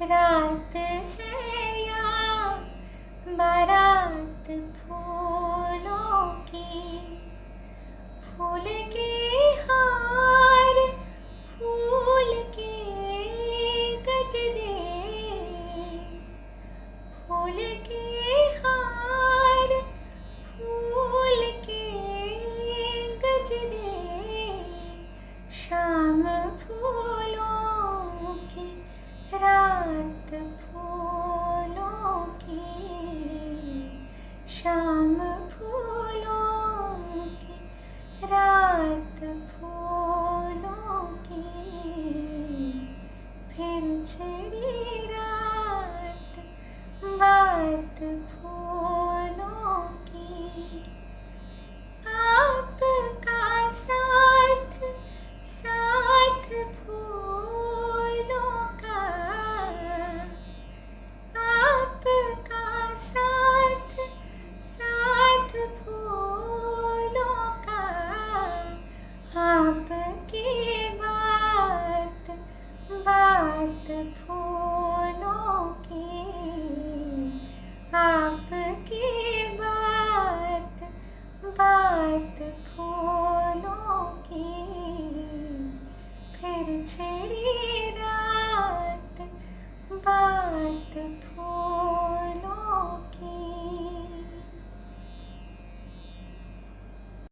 रात है या बारात फूलों की, फूल के हार फूल के गजरे, फूल के हार फूल के गजरे, शाम फूलों की रात फूलों की, शाम फूलों की रात फूलों की, फिर छिड़ी रात बात फूलों की। आपका साथ साथ फूलों का, आपका साथ साथ फूलों का, आपकी बात बात फूलों की, आपकी बात बात फूलों की, फिर छिड़ी रात बात फूलों